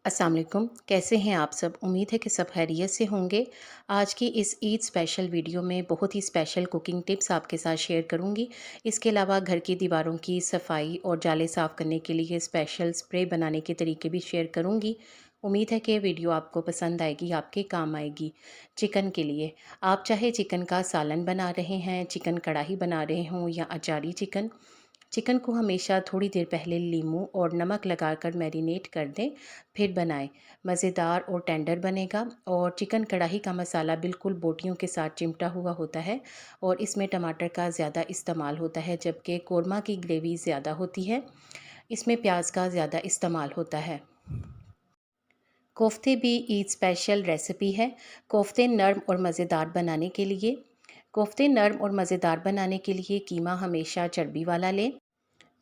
अस्सलाम वालेकुम। कैसे हैं आप सब? उम्मीद है कि सब खैरियत से होंगे। आज की इस ईद स्पेशल वीडियो में बहुत ही स्पेशल कुकिंग टिप्स आपके साथ शेयर करूंगी। इसके अलावा घर की दीवारों की सफाई और जाले साफ़ करने के लिए स्पेशल स्प्रे बनाने के तरीके भी शेयर करूंगी। उम्मीद है कि वीडियो आपको पसंद आएगी, आपके काम आएगी। चिकन के लिए आप चाहे चिकन का सालन बना रहे हैं, चिकन कढ़ाई बना रहे हों या अचारी चिकन, चिकन को हमेशा थोड़ी देर पहले लीमू और नमक लगाकर मैरिनेट कर दें, फिर बनाएं। मज़ेदार और टेंडर बनेगा। और चिकन कढ़ाई का मसाला बिल्कुल बोटियों के साथ चिमटा हुआ होता है और इसमें टमाटर का ज़्यादा इस्तेमाल होता है, जबकि कोरमा की ग्रेवी ज़्यादा होती है, इसमें प्याज का ज़्यादा इस्तेमाल होता है। कोफ्ते भी ईद स्पेशल रेसिपी है। कोफ्ते नरम और मज़ेदार बनाने के लिए कीमा हमेशा चर्बी वाला लें।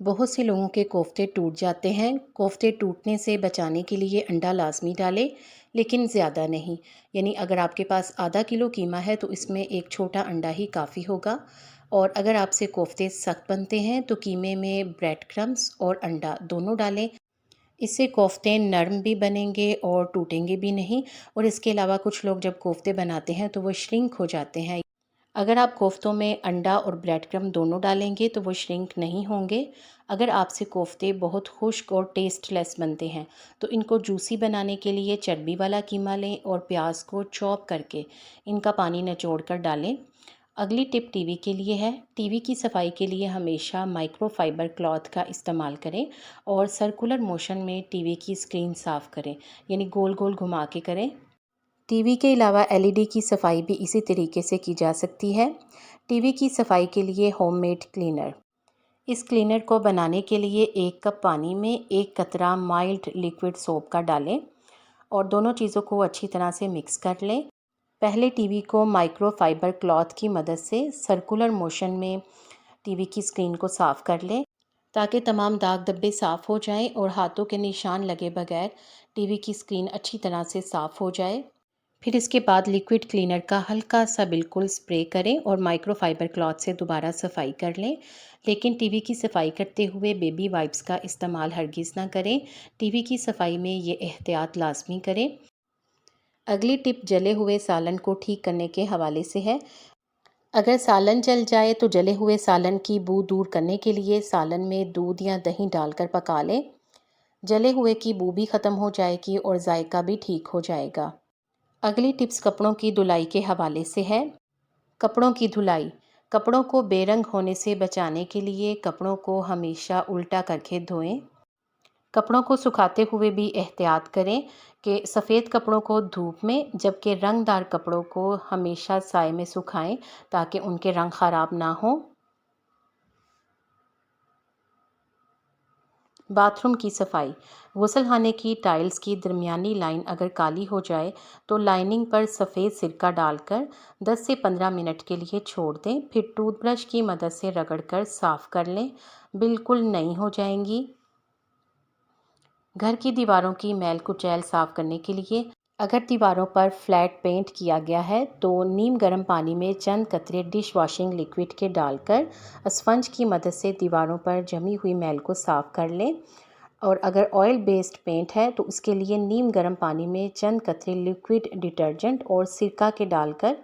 बहुत से लोगों के कोफ्ते टूट जाते हैं। कोफ्ते टूटने से बचाने के लिए अंडा लाजमी डालें, लेकिन ज़्यादा नहीं। यानी अगर आपके पास आधा किलो कीमा है तो इसमें एक छोटा अंडा ही काफ़ी होगा। और अगर आपसे कोफ्ते सख्त बनते हैं तो कीमे में ब्रेड क्रम्स और अंडा दोनों डालें। इससे कोफ्ते नरम भी बनेंगे और टूटेंगे भी नहीं। और इसके अलावा कुछ लोग जब कोफ्ते बनाते हैं तो वो श्रिंक हो जाते हैं। अगर आप कोफ्तों में अंडा और ब्रेड क्रम्ब दोनों डालेंगे तो वो श्रिंक नहीं होंगे। अगर आपसे कोफ्ते बहुत खुश्क और टेस्टलेस बनते हैं तो इनको जूसी बनाने के लिए चर्बी वाला कीमा लें और प्याज को चॉप करके इनका पानी निचोड़ कर डालें। अगली टिप टीवी के लिए है। टीवी की सफाई के लिए हमेशा माइक्रोफाइबर क्लॉथ का इस्तेमाल करें और सर्कुलर मोशन में टीवी की स्क्रीन साफ़ करें, यानी गोल गोल घुमा के करें। टीवी के अलावा एलईडी की सफाई भी इसी तरीके से की जा सकती है। टीवी की सफाई के लिए होममेड क्लीनर। इस क्लीनर को बनाने के लिए 1 कप पानी में 1 कतरा माइल्ड लिक्विड सोप का डालें और दोनों चीज़ों को अच्छी तरह से मिक्स कर लें। पहले टीवी को माइक्रोफाइबर क्लॉथ की मदद से सर्कुलर मोशन में टीवी की स्क्रीन को साफ़ कर लें, ताकि तमाम दाग धब्बे साफ़ हो जाएं और हाथों के निशान लगे बगैर टीवी की स्क्रीन अच्छी तरह से साफ़ हो जाए। फिर इसके बाद लिक्विड क्लीनर का हल्का सा बिल्कुल स्प्रे करें और माइक्रोफाइबर क्लॉथ से दोबारा सफाई कर लें। लेकिन टीवी की सफाई करते हुए बेबी वाइप्स का इस्तेमाल हरगिज़ ना करें। टीवी की सफाई में ये एहतियात लाजमी करें। अगली टिप जले हुए सालन को ठीक करने के हवाले से है। अगर सालन जल जाए तो जले हुए सालन की बू दूर करने के लिए सालन में दूध या दही डालकर पका लें। जले हुए की बू भी ख़त्म हो जाएगी और जायका भी ठीक हो जाएगा। अगली टिप्स कपड़ों की धुलाई के हवाले से है। कपड़ों की धुलाई। कपड़ों को बेरंग होने से बचाने के लिए कपड़ों को हमेशा उल्टा करके धोएं। कपड़ों को सुखाते हुए भी एहतियात करें कि सफ़ेद कपड़ों को धूप में, जबकि रंगदार कपड़ों को हमेशा साए में सुखाएं ताकि उनके रंग ख़राब ना हो। बाथरूम की सफाई। गुसलखाने की टाइल्स की दरमियानी लाइन अगर काली हो जाए तो लाइनिंग पर सफ़ेद सिरका डालकर 10 से 15 मिनट के लिए छोड़ दें, फिर टूथब्रश की मदद से रगड़कर साफ़ कर लें, बिल्कुल नई हो जाएंगी। घर की दीवारों की मैल कुचैल साफ़ करने के लिए अगर दीवारों पर फ्लैट पेंट किया गया है तो नीम गर्म पानी में चंद कतरे डिश वॉशिंग लिक्विड के डालकर स्पंज की मदद से दीवारों पर जमी हुई मैल को साफ़ कर लें। और अगर ऑयल बेस्ड पेंट है तो उसके लिए नीम गर्म पानी में चंद कतरे लिक्विड डिटर्जेंट और सिरका के डालकर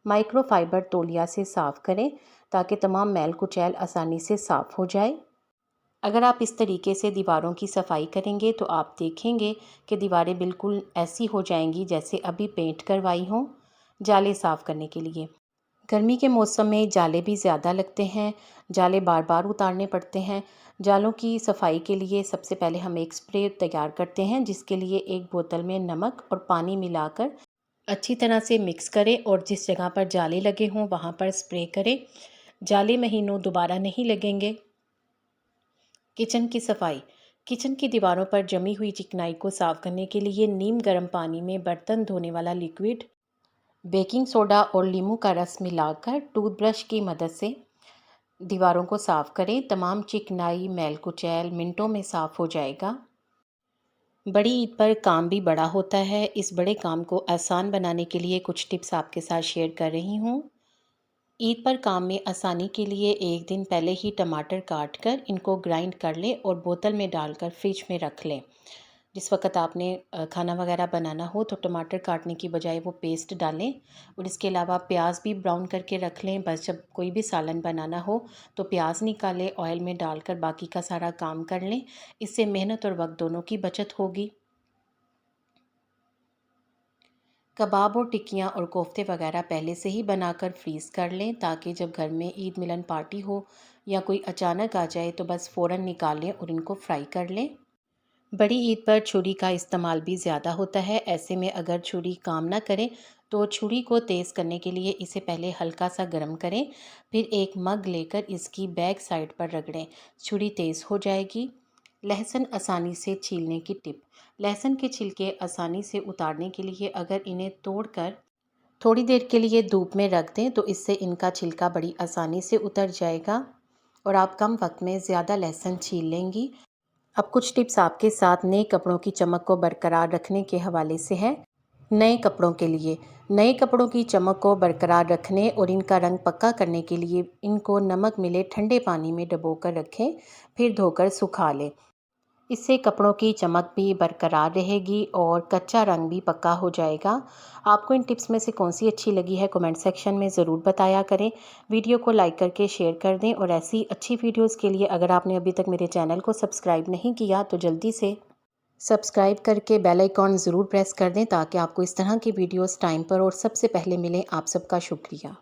माइक्रोफाइबर तौलिया से साफ़ करें, ताकि तमाम मैल कुचैल आसानी से साफ़ हो जाए। अगर आप इस तरीके से दीवारों की सफाई करेंगे तो आप देखेंगे कि दीवारें बिल्कुल ऐसी हो जाएंगी जैसे अभी पेंट करवाई हों। जाले साफ़ करने के लिए गर्मी के मौसम में जाले भी ज़्यादा लगते हैं, जाले बार बार उतारने पड़ते हैं। जालों की सफाई के लिए सबसे पहले हम एक स्प्रे तैयार करते हैं, जिसके लिए एक बोतल में नमक और पानी मिलाकर अच्छी तरह से मिक्स करें और जिस जगह पर जाले लगे हों वहाँ पर स्प्रे करें। जाले महीनों दोबारा नहीं लगेंगे। किचन की सफाई। किचन की दीवारों पर जमी हुई चिकनाई को साफ़ करने के लिए नीम गर्म पानी में बर्तन धोने वाला लिक्विड, बेकिंग सोडा और नींबू का रस मिलाकर टूथब्रश की मदद से दीवारों को साफ़ करें। तमाम चिकनाई मैल कुचैल मिनटों में साफ़ हो जाएगा। बड़ी ईद पर काम भी बड़ा होता है। इस बड़े काम को आसान बनाने के लिए कुछ टिप्स आपके साथ शेयर कर रही हूँ। ईद पर काम में आसानी के लिए एक दिन पहले ही टमाटर काट कर इनको ग्राइंड कर लें और बोतल में डालकर फ्रिज में रख लें। जिस वक्त आपने खाना वगैरह बनाना हो तो टमाटर काटने की बजाय वो पेस्ट डालें। और इसके अलावा प्याज भी ब्राउन करके रख लें। बस जब कोई भी सालन बनाना हो तो प्याज निकालें, ऑयल में डालकर बाकी का सारा काम कर लें। इससे मेहनत और वक्त दोनों की बचत होगी। कबाब और टिक्कियाँ और कोफ्ते वगैरह पहले से ही बनाकर फ्रीज़ कर लें, ताकि जब घर में ईद मिलन पार्टी हो या कोई अचानक आ जाए तो बस फ़ौरन निकाल लें और इनको फ्राई कर लें। बड़ी ईद पर छुरी का इस्तेमाल भी ज़्यादा होता है। ऐसे में अगर छुरी काम ना करे तो छुरी को तेज़ करने के लिए इसे पहले हल्का सा गर्म करें, फिर एक मग लेकर इसकी बैक साइड पर रगड़ें। छुरी तेज़ हो जाएगी। लहसुन आसानी से छीलने की टिप। लहसुन के छिलके आसानी से उतारने के लिए अगर इन्हें तोड़कर थोड़ी देर के लिए धूप में रख दें तो इससे इनका छिलका बड़ी आसानी से उतर जाएगा और आप कम वक्त में ज़्यादा लहसुन छील लेंगी। अब कुछ टिप्स आपके साथ नए कपड़ों की चमक को बरकरार रखने के हवाले से है। नए कपड़ों के लिए, नए कपड़ों की चमक को बरकरार रखने और इनका रंग पक्का करने के लिए इनको नमक मिले ठंडे पानी में डुबोकर रखें, फिर धोकर सुखा लें। इससे कपड़ों की चमक भी बरकरार रहेगी और कच्चा रंग भी पक्का हो जाएगा। आपको इन टिप्स में से कौन सी अच्छी लगी है कमेंट सेक्शन में ज़रूर बताया करें। वीडियो को लाइक करके शेयर कर दें और ऐसी अच्छी वीडियोस के लिए अगर आपने अभी तक मेरे चैनल को सब्सक्राइब नहीं किया तो जल्दी से सब्सक्राइब करके बेल आइकॉन ज़रूर प्रेस कर दें, ताकि आपको इस तरह की वीडियोस टाइम पर और सबसे पहले मिलें। आप सबका शुक्रिया।